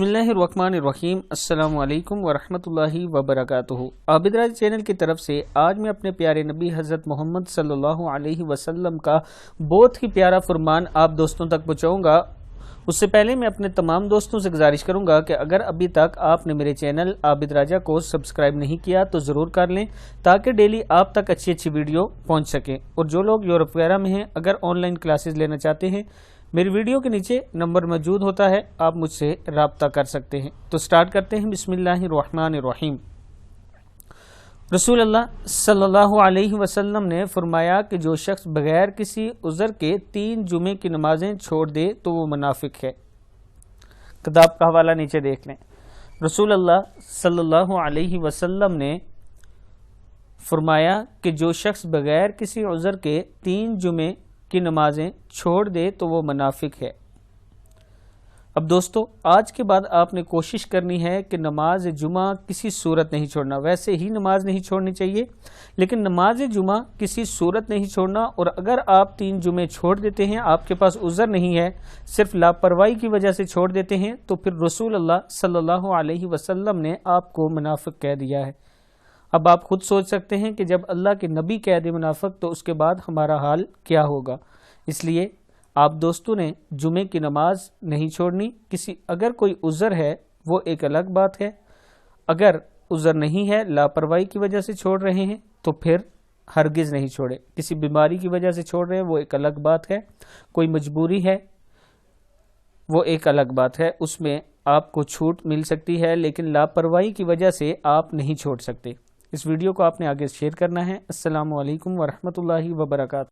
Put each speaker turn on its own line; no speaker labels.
बिस्मिल्लाहिर्रहमानिर्रहीम। अस्सलाम वालेकुम वरहमतुल्लाहि वबरकातुहू। आबिद राज चैनल की तरफ से आज मैं अपने प्यारे नबी हज़रत मोहम्मद सल्लल्लाहु अलैहि वसल्लम का बहुत ही प्यारा फरमान आप दोस्तों तक पहुँचाऊँगा। उससे पहले मैं अपने तमाम दोस्तों से गुजारिश करूंगा कि अगर अभी तक आपने मेरे चैनल आबिद राजा को सब्सक्राइब नहीं किया तो ज़रूर कर लें, ताकि डेली आप तक अच्छी अच्छी वीडियो पहुंच सके। और जो लोग यूरोप वगैरह में हैं, अगर ऑनलाइन क्लासेस लेना चाहते हैं, मेरी वीडियो के नीचे नंबर मौजूद होता है, आप मुझसे राब्ता कर सकते हैं। तो स्टार्ट करते हैं। बिस्मिल्लाहिर्रहमानिर्रहीम। रसूल अल्लाह सल्लल्लाहु अलैहि वसल्लम ने फरमाया कि जो शख्स बगैर किसी उज़र के 3 जुमे की नमाजें छोड़ दे तो वो मुनाफिक है। किताब का हवाला नीचे देख लें। रसूल अल्लाह सल्लल्लाहु अलैहि वसल्लम ने फरमाया कि जो शख्स बगैर किसी उज़र के 3 जुमे की नमाजें छोड़ दे तो वो मुनाफिक है। अब दोस्तों, आज के बाद आपने कोशिश करनी है कि नमाज जुमा किसी सूरत नहीं छोड़ना। वैसे ही नमाज नहीं छोड़नी चाहिए, लेकिन नमाज जुमा किसी सूरत नहीं छोड़ना। और अगर आप 3 जुमे छोड़ देते हैं, आपके पास उज़र नहीं है, सिर्फ लापरवाही की वजह से छोड़ देते हैं, तो फिर रसूल अल्लाह सल्लल्लाहु अलैहि वसल्लम ने आपको मुनाफिक कह दिया है। अब आप खुद सोच सकते हैं कि जब अल्लाह के नबी कह दे मुनाफिक, तो उसके बाद हमारा हाल क्या होगा। इसलिए आप दोस्तों ने जुमे की नमाज नहीं छोड़नी। अगर कोई उज़र है वो एक अलग बात है, अगर उज़र नहीं है, लापरवाही की वजह से छोड़ रहे हैं, तो फिर हरगिज़ नहीं छोड़े। किसी बीमारी की वजह से छोड़ रहे हैं वो एक अलग बात है, कोई मजबूरी है वो एक अलग बात है, उसमें आपको छूट मिल सकती है, लेकिन लापरवाही की वजह से आप नहीं छोड़ सकते। इस वीडियो को आपने आगे शेयर करना है। अस्सलामु अलैकुम वरहमतुल्लाहि वबरकातुहू।